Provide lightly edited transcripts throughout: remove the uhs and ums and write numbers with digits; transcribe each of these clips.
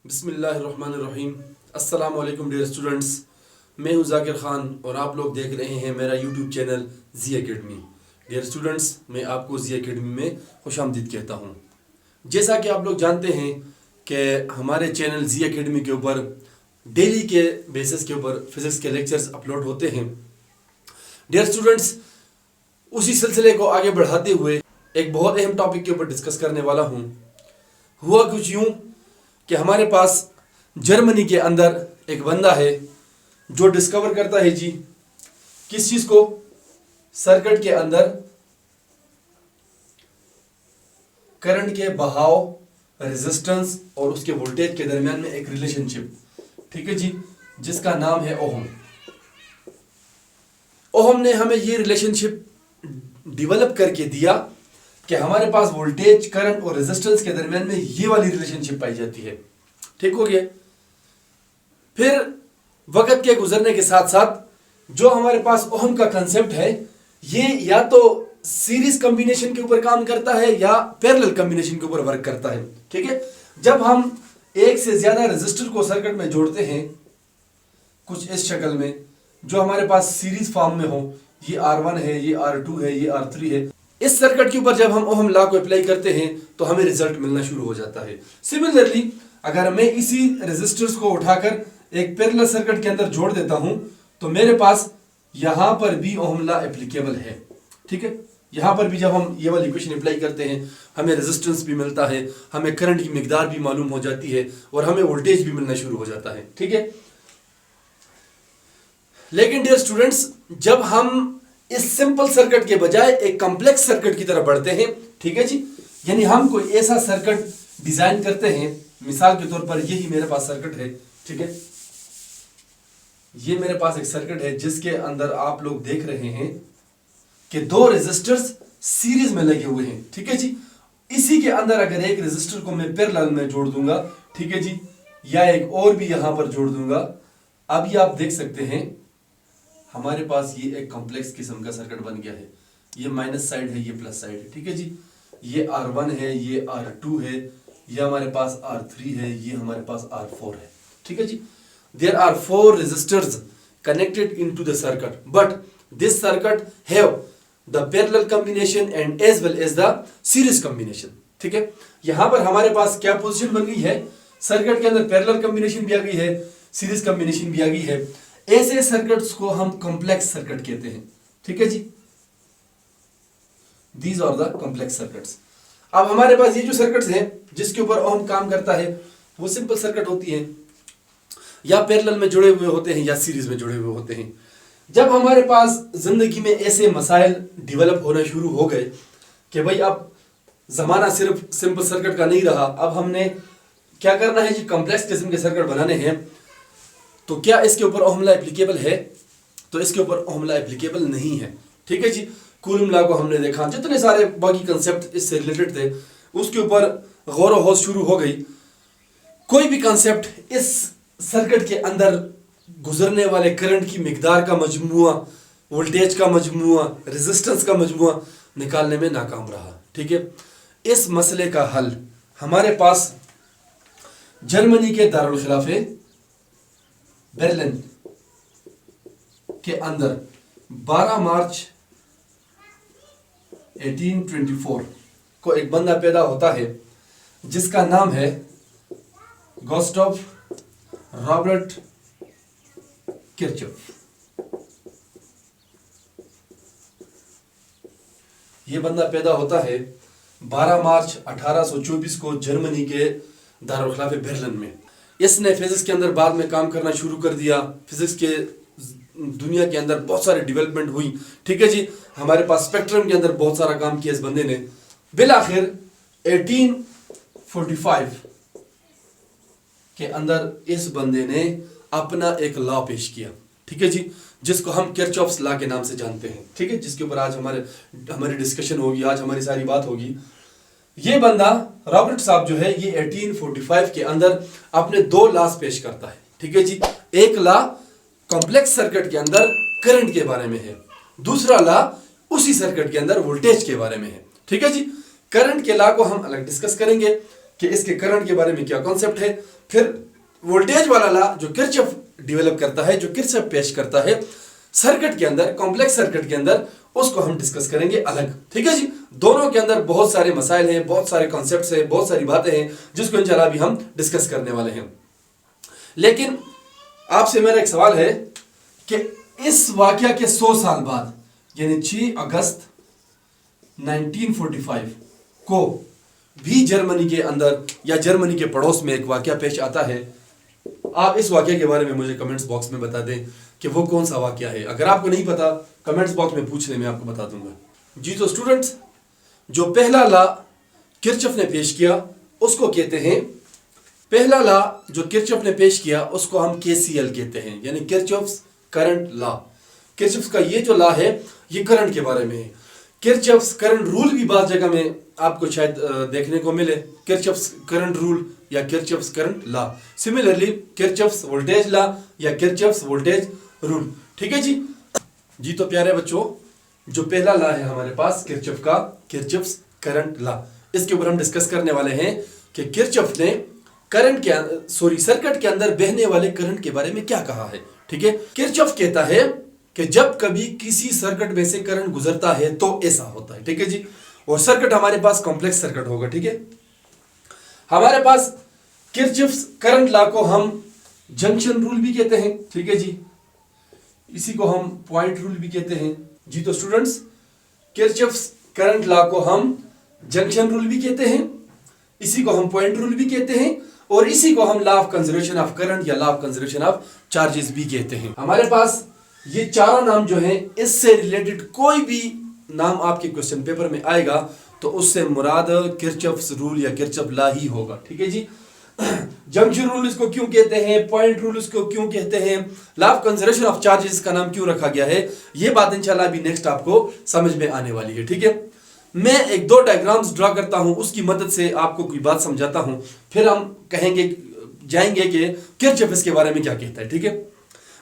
बिस्मिल्लाहिर्रहमानिर्रहीम। अस्सलाम वालेकुम डियर स्टूडेंट्स, मैं हूं ज़ाकिर ख़ान और आप लोग देख रहे हैं मेरा यूट्यूब चैनल जी एकेडमी। डियर स्टूडेंट्स, मैं आपको जी एकेडमी में खुशामदीद कहता हूं। जैसा कि आप लोग जानते हैं कि हमारे चैनल जी एकेडमी के ऊपर डेली के बेसिस के ऊपर फिज़िक्स के लेक्चर्स अपलोड होते हैं। डियर स्टूडेंट्स, उसी सिलसिले को आगे बढ़ाते हुए एक बहुत अहम टॉपिक के ऊपर डिस्कस करने वाला हूँ। हुआ कुछ यूँ कि हमारे पास जर्मनी के अंदर एक बंदा है जो डिस्कवर करता है जी किस चीज़ को, सर्किट के अंदर करंट के बहाव, रेजिस्टेंस और उसके वोल्टेज के दरमियान में एक रिलेशनशिप, ठीक है जी, जिसका नाम है ओहम। ओहम ने हमें ये रिलेशनशिप डेवलप करके दिया कि हमारे पास वोल्टेज, करंट और रेजिस्टेंस के दरमियान में ये वाली रिलेशनशिप पाई जाती है। ठीक हो गया। फिर वक्त के गुजरने के साथ साथ जो हमारे पास ओहम का कंसेप्ट है, ये या तो सीरीज कॉम्बिनेशन के ऊपर काम करता है या पैरेलल कॉम्बिनेशन के ऊपर वर्क करता है। ठीक है। जब हम एक से ज्यादा रेजिस्टर को सर्किट में जोड़ते हैं कुछ इस शक्ल में, जो हमारे पास सीरीज फॉर्म में हो, ये R1 है, ये R2 है, ये R3 है, इस सर्किट के ऊपर जब हम ओहम लॉ को अप्लाई करते हैं तो हमें रिजल्ट मिलना शुरू हो जाता है। सिमिलरली अगर मैं इसी रेजिस्टर्स को उठाकर एक पैरेलल सर्किट के अंदर जोड़ देता हूं तो मेरे पास यहां पर भी ओहम लॉ एप्लीकेबल है। ठीक है। यहां पर भी जब हम ये वाली इक्वेशन अप्लाई करते हैं हमें रेजिस्टेंस भी मिलता है, हमें करंट की मिकदार भी मालूम हो जाती है और हमें वोल्टेज भी मिलना शुरू हो जाता है। ठीक है। लेकिन डियर स्टूडेंट्स, जब हम इस सिंपल सर्किट के बजाय एक कॉम्प्लेक्स सर्किट की तरफ बढ़ते हैं, ठीक है जी, यानी हम कोई ऐसा सर्किट डिजाइन करते हैं, मिसाल के तौर पर यही मेरे पास सर्किट है। ठीक है। ये मेरे पास एक सर्किट है जिसके अंदर आप लोग देख रहे हैं कि दो रेजिस्टर्स सीरीज में लगे हुए हैं। ठीक है जी। इसी के अंदर अगर एक रेजिस्टर को मैं पैरेलल में जोड़ दूंगा, ठीक है जी, या एक और भी यहां पर जोड़ दूंगा, अब ये आप देख सकते हैं हमारे पास ये एक कॉम्प्लेक्स किस्म का सर्किट बन गया है। ये माइनस साइड है, ये प्लस साइड है। ठीक है जी। ये R1 है, ये R2 है, ये हमारे पास R3 है, ये हमारे पास R4 है। ठीक है जी। There are 4 resistors connected into the circuit, but this circuit have the parallel combination and as well as the series combination. ठीक है। यहां पर हमारे पास क्या पोजीशन बन गई है, सर्किट के अंदर पैरेलल कॉम्बिनेशन भी आ गई है, सीरीज कॉम्बिनेशन भी आ गई है। ऐसे सर्किट्स को हम कॉम्प्लेक्स सर्किट कहते हैं। ठीक है जी। These are the complex circuits. अब हमारे पास ये जो सर्किट्स हैं जिसके ऊपर ओहम काम करता है वो सिंपल सर्किट होती है, या पैरेलल में जुड़े हुए होते हैं या सीरीज में जुड़े हुए होते हैं। जब हमारे पास जिंदगी में ऐसे मसाइल डेवलप होना शुरू हो गए कि भाई अब जमाना सिर्फ सिंपल सर्किट का नहीं रहा, अब हमने क्या करना है जी, कॉम्प्लेक्स किस्म के सर्किट बनाने हैं, तो क्या इसके ऊपर ओहम लॉ एप्लीकेबल है? तो इसके ऊपर ओहम लॉ एप्लीकेबल नहीं है। ठीक है जी। कूलम लॉ को हमने देखा, जितने सारे बाकी कंसेप्ट इससे रिलेटेड थे उसके ऊपर गौर व होश शुरू हो गई। कोई भी कंसेप्ट इस सर्किट के अंदर गुजरने वाले करंट की मिकदार का मजमुआ, वोल्टेज का मजमुआ, रेजिस्टेंस का मजमुआ निकालने में नाकाम रहा। ठीक है। इस मसले का हल हमारे पास जर्मनी के दारुल खिलाफे बर्लिन के अंदर 12 मार्च 1824 को एक बंदा पैदा होता है जिसका नाम है गुस्ताव रॉबर्ट किरचॉफ। यह बंदा पैदा होता है 12 मार्च 1824 को जर्मनी के दारुल खिलाफे बर्लिन में। इसने फिजिक्स के अंदर बाद में काम करना शुरू कर दिया। फिजिक्स के दुनिया के अंदर बहुत सारी डेवलपमेंट हुई। ठीक है जी। हमारे पास स्पेक्ट्रम के अंदर बहुत सारा काम किया इस बंदे ने। बिलाखिर 1845 के अंदर इस बंदे ने अपना एक लॉ पेश किया। ठीक है जी, जिसको हम किरचॉफ्स लॉ के नाम से जानते हैं। ठीक है। जिसके ऊपर आज हमारी डिस्कशन होगी, आज हमारी सारी बात होगी। ये बंदा रॉबर्ट साहब जो है ये 1845 के अंदर अपने 2 लॉज पेश करता है। ठीक है जी। एक लॉ कॉम्प्लेक्स सर्किट के अंदर करंट के बारे में है, दूसरा लॉ उसी सर्किट के अंदर वोल्टेज के बारे में है। ठीक है जी। करंट के लॉ को हम अलग डिस्कस करेंगे, कि इसके करंट के बारे में क्या कॉन्सेप्ट है। फिर वोल्टेज वाला लॉ जो किरचॉफ डेवलप करता है, जो किरचॉफ पेश करता है सर्किट के अंदर, कॉम्प्लेक्स सर्किट के अंदर, उसको हम डिस्कस करेंगे अलग। ठीक है जी। दोनों के अंदर बहुत सारे मसाइल हैं, बहुत सारे कॉन्सेप्ट्स हैं, बहुत सारी बातें हैं जिसको इंशाल्लाह अभी हम डिस्कस करने वाले हैं। लेकिन आपसे मेरा एक सवाल है कि इस वाकया के 100 साल बाद यानी 6 अगस्त 1945 को भी जर्मनी के अंदर या जर्मनी के पड़ोस में एक वाकया पेश आता है। आप इस वाकया के बारे में मुझे कमेंट्स बॉक्स में बता दें कि वो कौन सा वाकया है। अगर आपको नहीं पता कमेंट्स बॉक्स में पूछने में आपको बता दूंगा। जी तो स्टूडेंट्स, जो पहला लॉ किरचॉफ ने पेश किया उसको कहते हैं, पहला लॉ जो किरचॉफ ने पेश किया उसको हम केसीएल कहते हैं, यानी किरचॉफ्स करंट लॉ। किरचॉफ का ये जो लॉ है ये करंट के बारे में है। किरचॉफ्स करंट रूल भी बात जगह में आपको शायद देखने को मिले, किरचॉफ्स करंट रूल या Kirchhoff's current law. Similarly Kirchhoff's voltage law या किरचॉफ्स वोल्टेज रूल। ठीक है जी। जी तो प्यारे बच्चों, जो पहला लॉ है हमारे पास किरचॉफ का, किरचॉफ्स करंट लॉ, इसके ऊपर हम डिस्कस करने वाले हैं कि किरचॉफ ने सर्किट के अंदर बहने वाले करंट के बारे में क्या कहा है। ठीक है। किरचॉफ कहता है कि जब कभी किसी सर्किट में से करंट गुजरता है तो ऐसा होता है। ठीक है जी। और सर्किट हमारे पास कॉम्प्लेक्स सर्किट होगा। ठीक है। हमारे पास किरचॉफ्स करंट लॉ को हम जंक्शन रूल भी कहते हैं। ठीक है जी। इसी को हम पॉइंट रूल भी कहते हैं। जी तो स्टूडेंट्स, किरचॉफ्स करंट लॉ को हम जंक्शन रूल भी कहते हैं, इसी को हम पॉइंट रूल भी कहते हैं, और इसी को हम law of conservation of current या law of conservation of charges भी कहते हैं। हमारे पास ये चारों नाम जो हैं, इससे रिलेटेड कोई भी नाम आपके क्वेश्चन पेपर में आएगा तो उससे मुराद किरचॉफ्स रूल या किरचॉफ लॉ ही होगा। ठीक है जी। जंक्शन रूल इसको क्यों कहते हैं, पॉइंट रूल इसको क्यों कहते हैं, law of conservation of charges का नाम क्यों रखा गया है, ये बात इंशाल्लाह अभी नेक्स्ट आपको समझ में आने वाली है। ठीक है। मैं एक दो डायग्राम्स ड्रा करता हूं, उसकी मदद से आपको कोई बात समझाता हूं, फिर हम जाएंगे कि किरचॉफ इसके बारे में क्या कहता है। ठीक है।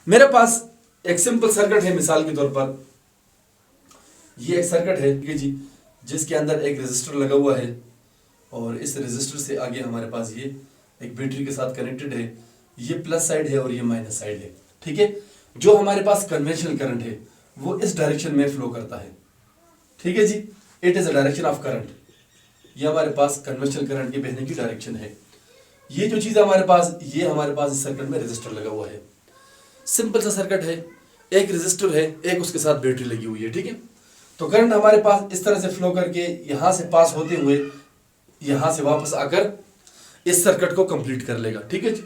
मेरे पास एक सिंपल सर्किट है, मिसाल के तौर पर ये एक सर्किट है। ठीक है जी। जिसके अंदर एक रेजिस्टर लगा हुआ है और इस रेजिस्टर से आगे हमारे पास ये एक बैटरी के साथ कनेक्टेड है। ये प्लस साइड है और ये माइनस साइड है। ठीक है। जो हमारे पास कन्वेंशनल करंट है वो इस डायरेक्शन में फ्लो करता है। ठीक है जी। It is a direction of current. ये हमारे पास कन्वेंशनल करंट के बहने की डायरेक्शन है। ये जो चीज हमारे पास, ये हमारे पास इस सर्किट में रेजिस्टर लगा हुआ है। सिंपल सा सर्किट है, एक रेजिस्टर है, एक उसके साथ बैटरी लगी हुई है। ठीक है। तो करंट हमारे पास इस तरह से फ्लो करके यहां से पास होते हुए यहां से वापस आकर इस सर्किट को कंप्लीट कर लेगा। ठीक है जी।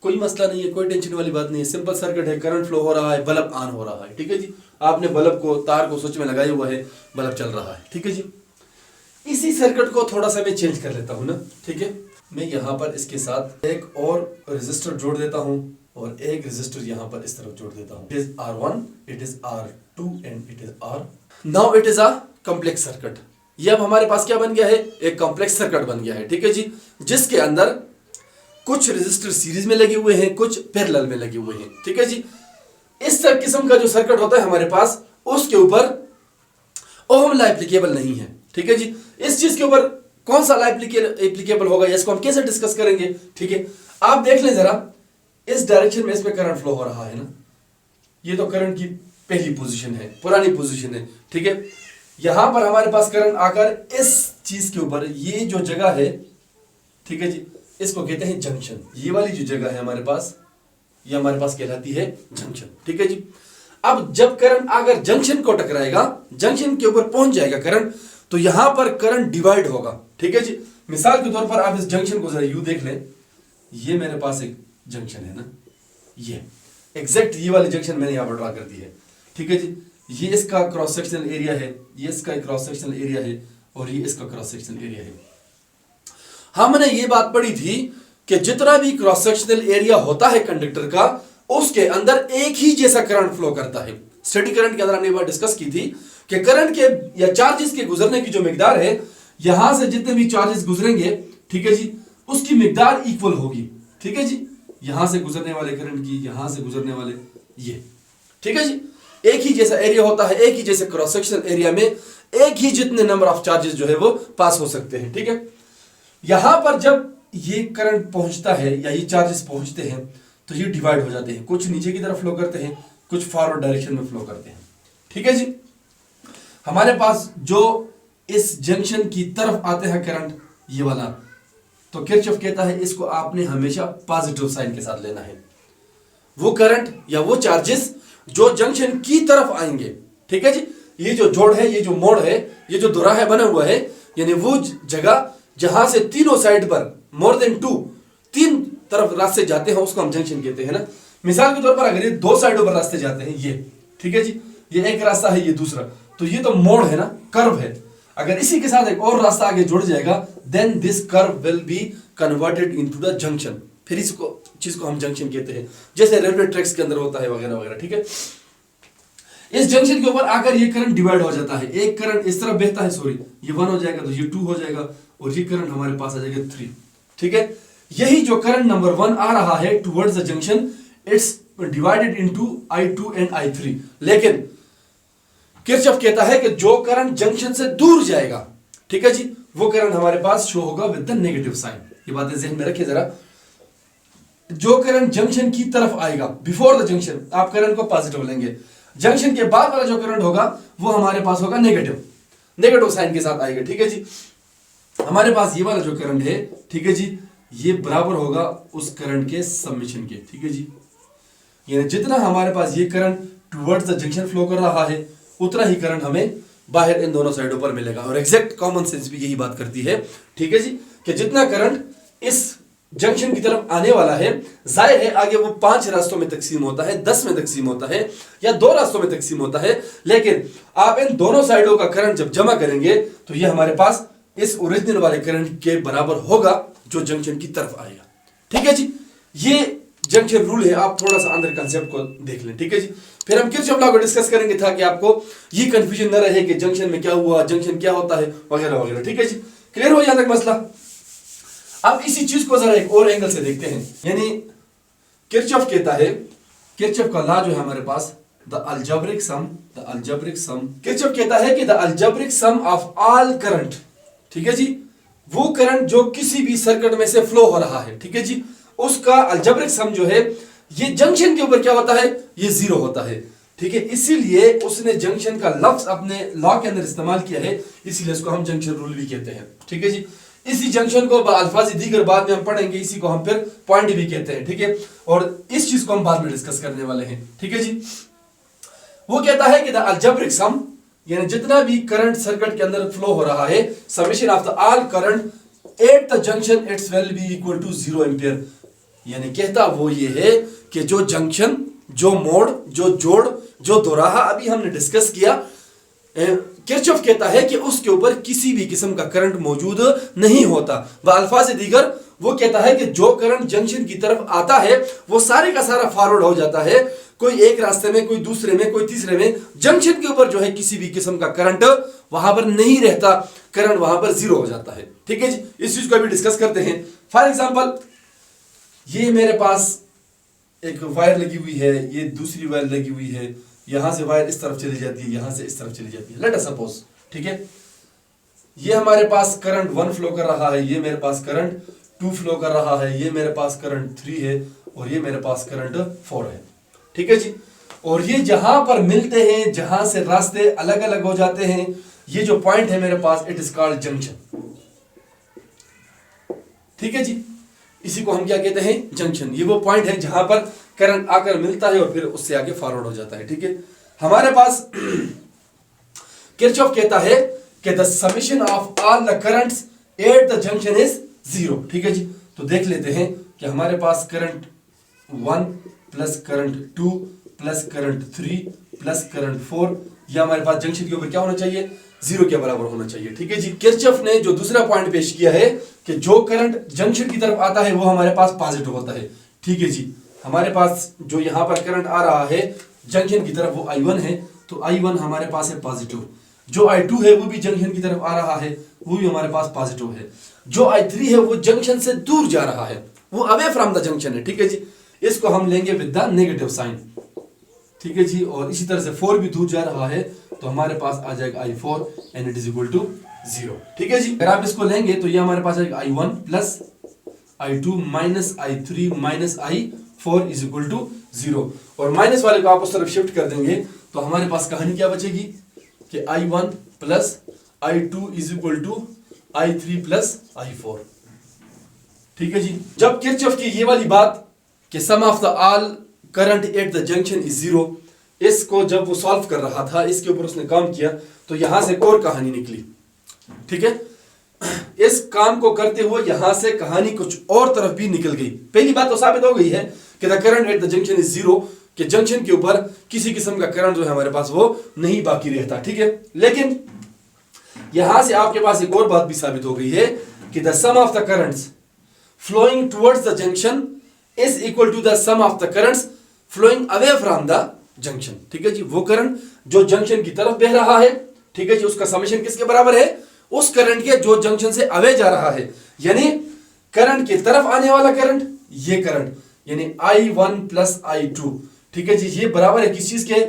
कोई मसला नहीं है, कोई टेंशन वाली बात नहीं है, सिंपल सर्किट है, करंट फ्लो हो रहा है, बल्ब ऑन हो रहा है। ठीक है जी। आपने बल्ब को, तार को स्विच में लगाया हुआ है, बल्ब चल रहा है। ठीक है जी। इसी सर्किट को थोड़ा सा मैं चेंज कर लेता हूं ना। ठीक है। मैं यहां पर इसके साथ एक और रेजिस्टर जोड़ देता हूं और एक रेजिस्टर यहां पर इस तरफ जोड़ देता हूं। It is R1, it is R2 and it is R। Now it is a complex circuit. ये अब हमारे पास क्या बन गया है, एक कॉम्प्लेक्स सर्किट बन गया है। ठीक है जी। जिसके अंदर कुछ रेजिस्टर सीरीज में लगे हुए हैं, कुछ पैरेलल में लगे हुए हैं। ठीक है जी। इस किस्म का जो सर्किट होता है हमारे पास, उसके ऊपर ओहम लॉ एप्लीकेबल नहीं है। ठीक है जी। इस चीज के ऊपर कौन सा लॉ एप्लीकेबल होगा, इसको हम कैसे डिस्कस करेंगे। ठीक है। आप देख लें जरा, इस डायरेक्शन में इसमें करंट फ्लो हो रहा है ना, ये तो करंट की पहली पोजीशन है, पुरानी पोजीशन है। ठीक है। यहां पर हमारे पास करंट आकर इस चीज के ऊपर, ये जो जगह है, ठीक है जी, इसको कहते हैं जंक्शन। ये वाली जो जगह है हमारे पास, ये हमारे पास कहलाती है जंक्शन। ठीक है जी। अब जब करंट आकर जंक्शन को टकराएगा, जंक्शन के ऊपर पहुंच जाएगा करंट, तो यहां पर करंट डिवाइड होगा। ठीक है जी। मिसाल के तौर पर आप इस जंक्शन को जरा यूं देख लें, ये मेरे पास एक जंक्शन है ना, ये एग्जैक्ट ये वाली जंक्शन मैंने यहां पर ड्रा कर दी है। ठीक है जी। ये इसका क्रॉस सेक्शनल एरिया है, ये इसका क्रॉस सेक्शनल एरिया है और ये इसका क्रॉस सेक्शनल एरिया है। हमने ये बात पढ़ी थी कि जितना भी क्रॉस सेक्शनल एरिया होता है कंडक्टर का, उसके अंदर एक ही जैसा करंट फ्लो करता है। स्टेडी करंट के अंदर हमने बात डिस्कस की थी कि करंट के या चार्जेस के गुजरने की जो मिकदार है, यहां से जितने भी चार्जेस गुजरेंगे, ठीक है जी, उसकी मिकदार इक्वल होगी। ठीक है जी। यहां से गुजरने वाले करंट की, यहां से गुजरने वाले ये, ठीक है जी। एक ही जैसा एरिया होता है, एक ही जैसे क्रॉस सेक्शनल एरिया में एक ही जितने नंबर ऑफ चार्जेस जो है वो पास हो सकते हैं। ठीक है। यहां पर जब ये करंट पहुंचता है या ये चार्जेस पहुंचते हैं तो ये डिवाइड हो जाते हैं, कुछ नीचे की तरफ फ्लो करते हैं, कुछ फॉरवर्ड डायरेक्शन में फ्लो करते हैं। ठीक है जी। हमारे पास जो इस जंक्शन की तरफ आते हैं करंट, ये वाला, तो किरचॉफ कहता है इसको आपने हमेशा पॉजिटिव साइन के साथ लेना है। वो करंट या वो चार्जेस जो जंक्शन की तरफ आएंगे, ठीक है जी, ये जो जोड़ है, ये जो मोड़ है, ये जो दोराहा बना हुआ है, यानी वो जगह जहां से तीनों साइड पर मोर देन 2 तीन तरफ रास्ते जाते हैं उसको हम जंक्शन कहते हैं ना। मिसाल के तौर पर अगर ये 2 साइडों पर रास्ते जाते हैं, ये ठीक है जी, ये एक रास्ता है, ये दूसरा, तो ये तो मोड़ है ना, कर्व है। अगर इसी के साथ एक और रास्ता आगे जुड़ जाएगा, then this curve will be converted into the junction, फिर इसको चीज को हम जंक्शन कहते हैं, जैसे रेलवे ट्रैक्स के अंदर होता है वगैरह वगैरह। ठीक है, इस जंक्शन के ऊपर आकर ये करंट डिवाइड हो जाता है, एक करंट इस तरफ बहता है, सॉरी ये 1 हो जाएगा तो ये 2 हो जाएगा, और ये करंट हमारे पास आ जाएगा 3। ठीक है, यही जो करंट नंबर 1 आ रहा है towards the junction, it's divided into I2 and I3। लेकिन किरचॉफ कहता है कि जो करंट जंक्शन से दूर जाएगा, ठीक है जी, वो करंट हमारे पास शो होगा विद द नेगेटिव साइन। ये बातें ज़हन में रखिए जरा। जो करंट जंक्शन की तरफ आएगा बिफोर द जंक्शन, आप करंट को पॉजिटिव लेंगे, जंक्शन के बाद वाला जो करंट होगा वो हमारे पास होगा नेगेटिव साइन के साथ आएगा। ठीक है जी, हमारे पास ये वाला जो करंट है, ठीक है जी, ये बराबर होगा उस करंट के समेशन के। ठीक है जी, यानी जितना हमारे पास ये current towards the junction flow कर रहा है, उतना ही करंट हमें बाहर इन दोनों साइडों पर मिलेगा। और एग्जैक्ट कॉमन सेंस भी यही बात करती है। ठीक है जी, कि जितना करंट इस जंक्शन की तरफ आने वाला है, जाहिर है आगे वो 5 रास्तों में तकसीम होता है, 10 में तकसीम होता है, या 2 रास्तों में तकसीम होता है, लेकिन आप इन दोनों साइडों का करंट जब जमा करेंगे तो ये हमारे पास इस ओरिजिनल वाले करंट के बराबर होगा जो जंक्शन की तरफ आएगा। ठीक है जी, ये जंक्शन रूल है, आप थोड़ा सा अंदर कंसेप्ट को देख लें। ठीक है जी, फिर हम किरचॉफ लॉ को डिस्कस करेंगे ताकि आपको ये कंफ्यूजन न रहे कि जंक्शन में क्या हुआ, जंक्शन क्या होता है वगैरह वगैरह। ठीक है जी, क्लियर हो यहां तक मसला। अब इसी चीज को जरा एक और एंगल से देखते हैं। यानी किरचॉफ कहता है, किरचॉफ का लॉ जो है हमारे पास, द अलजेब्रिक सम, किरचॉफ कहता है कि the algebraic sum of all current, ठीक है जी, वो करंट जो किसी भी सर्किट में से फ्लो हो रहा है, ठीक है जी, उसका अलजेब्रिक सम जो है, ये जंक्शन के ऊपर क्या होता है, ये 0 होता है। ठीक है, इसीलिए उसने जंक्शन का लफ्ज अपने लॉ के अंदर इस्तेमाल किया है, इसीलिए इसको हम जंक्शन रूल भी कहते हैं। ठीक है जी, इसी जंक्शन को अल्फाज दीगर बाद में हम पढ़ेंगे, इसी को हम फिर पॉइंट भी कहते हैं। ठीक है, और इस चीज को हम बाद में डिस्कस करने वाले हैं। ठीक है जी, वो कहता है कि द अलजेब्रिक सम, यानी जितना भी करंट सर्किट के अंदर फ्लो हो रहा है, summation of the all current at the junction it's will be equal to 0 ampere. यानी कहता वो ये है कि जो जंक्शन, जो मोड़, जो जोड़, जो दोराहा अभी हमने डिस्कस किया, किरचॉफ कहता है कि उसके ऊपर किसी भी किस्म का करंट मौजूद नहीं होता। व अल्फाज दीगर वो कहता है कि जो करंट जंक्शन की तरफ आता है वो सारे का सारा फॉरवर्ड हो जाता है, कोई एक रास्ते में, कोई दूसरे में, कोई तीसरे में। जंक्शन के ऊपर जो है किसी भी किस्म का करंट वहां पर नहीं रहता, करंट वहां पर 0 हो जाता है। ठीक है जी, इस चीज को अभी डिस्कस करते हैं। फॉर एग्जाम्पल, ये मेरे पास एक वायर लगी हुई है, ये दूसरी वायर लगी हुई है, यहां से वायर इस तरफ चली जाती है, यहां से इस तरफ चली जाती है, लेट अस सपोज। ठीक है, ये हमारे पास करंट 1 फ्लो कर रहा है, ये मेरे पास करंट 2 फ्लो कर रहा है, ये मेरे पास करंट 3 है, और ये मेरे पास करंट 4 है। ठीक है जी, और ये जहां पर मिलते हैं, जहां से रास्ते अलग अलग हो जाते हैं, ये जो पॉइंट है मेरे पास, इट इज कॉल्ड जंक्शन। ठीक है जी, इसी को हम क्या कहते हैं, जंक्शन। ये वो पॉइंट है जहां पर करंट आकर मिलता है और फिर उससे आगे फॉरवर्ड हो जाता है। ठीक है, हमारे पास किरचॉफ कहता है कि the summation of all the currents eight the junction is 0। ठीक है जी, तो देख लेते हैं कि हमारे पास current 1 plus current 2 plus current 3 plus current 4, ये हमारे पास जंक्शन के ऊपर क्या होना चाहिए, 0 के बराबर होना चाहिए। ठीक है जी, किरचॉफ ने जो दूसरा पॉइंट पेश किया है कि जो करंट जंक्शन की तरफ आता है वो हमारे पास पॉजिटिव होता है। ठीक है जी, हमारे पास जो यहां पर करंट आ रहा है जंक्शन की तरफ, वो I1 है, तो I1 हमारे पास है पॉजिटिव। जो I2 है वो भी जंक्शन की तरफ आ रहा है, वो भी हमारे पास पॉजिटिव है। जो I3 है वो जंक्शन से दूर जा रहा है, वो अवे फ्रॉम द जंक्शन है। ठीक है जी, इसको हम लेंगे विद द नेगेटिव साइन। ठीक है जी, और इसी तरह से 4 भी दूर जा रहा है, तो हमारे पास आ जाएगा I4 and it is equal to 0। ठीक है जी, अगर आप इसको लेंगे तो ये हमारे पास आएगा I1 plus I2 minus I3 minus I4 is equal to 0। और माइनस वाले को आप उस तरफ शिफ्ट कर देंगे तो हमारे पास कहानी क्या बचेगी कि I1 plus I2 is equal to I3 plus I4। ठीक है जी, जब किरचॉफ की ये वाली बात कि sum of the all current at the junction is 0, इसको जब वो सॉल्व कर रहा था, इसके ऊपर उसने काम किया तो यहां से एक और कहानी निकली। ठीक है, इस काम को करते हुए यहां से कहानी कुछ और तरफ भी निकल गई। पहली बात तो साबित हो गई है कि the current at the junction is 0, कि जंक्शन के ऊपर किसी किस्म का करंट जो है हमारे पास वो नहीं बाकी रहता। ठीक है, लेकिन यहां से आपके पास एक और बात भी साबित हो गई है कि the sum of the currents flowing towards the junction is equal to the sum of the currents flowing away from the junction. ठीक है जी, वो करंट जो जंक्शन की तरफ बह रहा है, ठीक है जी, उसका समेशन किसके बराबर है, उस करंट के जो जंक्शन से अवे जा रहा है, यानी करंट की तरफ आने वाला करंट, ये करंट यानी I1 प्लस I2। ठीक है जी, ये बराबर है किस चीज के,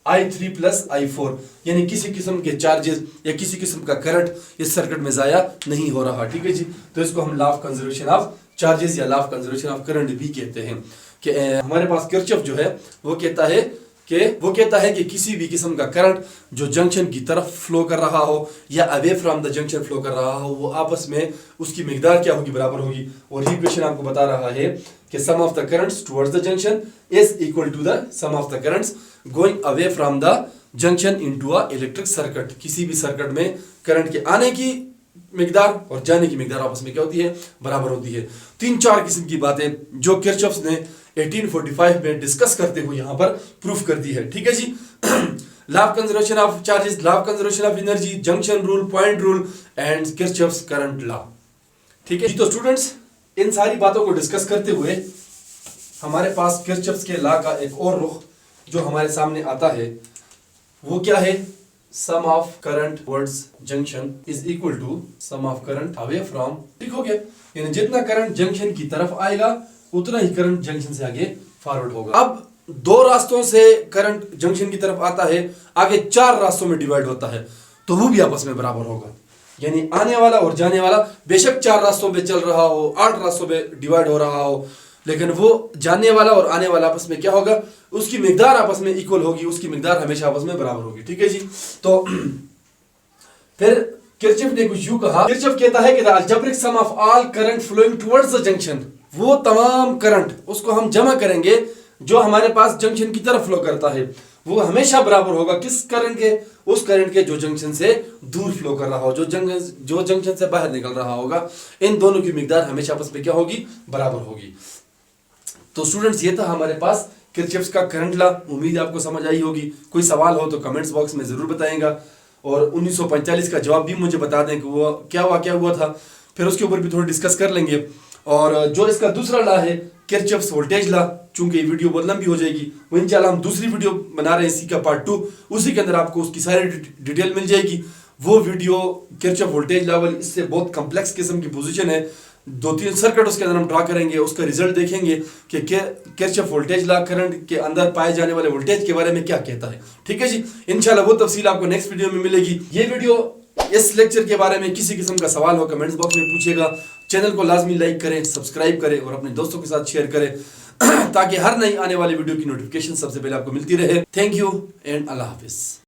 I3 प्लस I4, यानी किसी किस्म के चार्जेस या किसी किस्म का करंट इस सर्किट में जाया नहीं हो रहा। ठीक है जी, तो इसको हम law of conservation of charges या law of conservation of current भी कहते हैं कि हमारे पास किरचॉफ जो है वो कहता है कि किसी भी किस्म का करंट जो जंक्शन की तरफ फ्लो कर रहा हो या away from the junction flow कर रहा हो, वो आपस में उसकी मिकदार क्या होगी, बराबर होगी। और ये इक्वेशन आपको बता रहा है कि sum of the currents towards the junction is equal to the sum of the currents going away from the junction into a electric circuit. किसी भी सर्किट में करंट के आने की मिकदार और जाने की मिकदार आपस में क्या होती है, बराबर होती है। 3-4 किस्म की बातें जो किरचॉफ ने 1845 में डिस्कस करते हुए यहां पर प्रूफ कर दी है। ठीक है जी, law of conservation of charges, law of conservation of energy, junction rule, point rule and Kirchhoff's current law. ठीक है जी, तो स्टूडेंट्स इन सारी बातों को डिस्कस करते हुए हमारे पास किरचॉफ्स के लॉ का एक और रुख जो हमारे सामने आता है वो क्या है, sum of current towards junction is equal to sum of current away from. ठीक हो गया, यानी जितना करंट जंक्शन की तरफ आएगा उतना ही करंट जंक्शन से आगे फॉरवर्ड होगा। अब 2 रास्तों से करंट जंक्शन की तरफ आता है, आगे 4 रास्तों में डिवाइड होता है, तो वो भी आपस में बराबर होगा। यानी आने वाला और जाने वाला बेशक 4 रास्तों पे चल रहा हो, 8 रास्तों पे डिवाइड हो रहा हो, लेकिन वो जाने वाला और आने वाला आपस में क्या होगा, उसकी मिकदार आपस में इक्वल होगी, उसकी मिकदार हमेशा आपस में बराबर होगी। ठीक है जी, तो फिर किरचॉफ ने कुछ यूं कहा, किरचॉफ कहता है कि the algebraic sum of all current flowing towards the junction, वो तमाम करंट उसको हम जमा करेंगे जो हमारे पास जंक्शन की तरफ फ्लो करता है, वो हमेशा बराबर होगा किस करंट के, उस करंट के जो जंक्शन से दूर फ्लो कर रहा हो, जो जंक्शन से बाहर निकल रहा होगा। इन दोनों की मिकदार हमेशा आपस में क्या होगी, बराबर होगी। तो स्टूडेंट्स ये था हमारे पास किरचॉफ्स का करंट लॉ। उम्मीद है आपको समझ आई होगी। कोई सवाल हो तो कमेंट्स बॉक्स में जरूर बताएगा, और 1945 का जवाब भी मुझे बता दें कि वो क्या वाकया हुआ था, फिर उसके ऊपर भी थोड़ा डिस्कस कर लेंगे। और जो इसका दूसरा लॉ है किरचॉफ्स वोल्टेज लॉ, चूंकि ये वीडियो बहुत लंबी हो जाएगी, वो इंशाल्लाह हम दूसरी वीडियो बना रहे हैं इसी का पार्ट 2, उसी के अंदर आपको उसकी सारी डिटेल मिल जाएगी। वो वीडियो किरचॉफ वोल्टेज लॉ वाली, इससे बहुत कम्प्लेक्स किस्म की पोजीशन है, 2-3 सर्किट उसके अंदर हम ड्रा करेंगे, उसका रिजल्ट देखेंगे कि किरचॉफ वोल्टेज लॉ करंट के अंदर पाए जाने वाले वोल्टेज के बारे में क्या कहता है। ठीक है जी, इंशाल्लाह वो तफसील आपको नेक्स्ट वीडियो में मिलेगी। ये वीडियो, इस लेक्चर के बारे में किसी किस्म का सवाल हो कमेंट्स बॉक्स में पूछेगा। चैनल को लाजमी लाइक करें, सब्सक्राइब करें और अपने दोस्तों के साथ शेयर करें ताकि हर नई आने वाली वीडियो की नोटिफिकेशन सबसे पहले आपको मिलती रहे। Thank you and Allah Hafiz.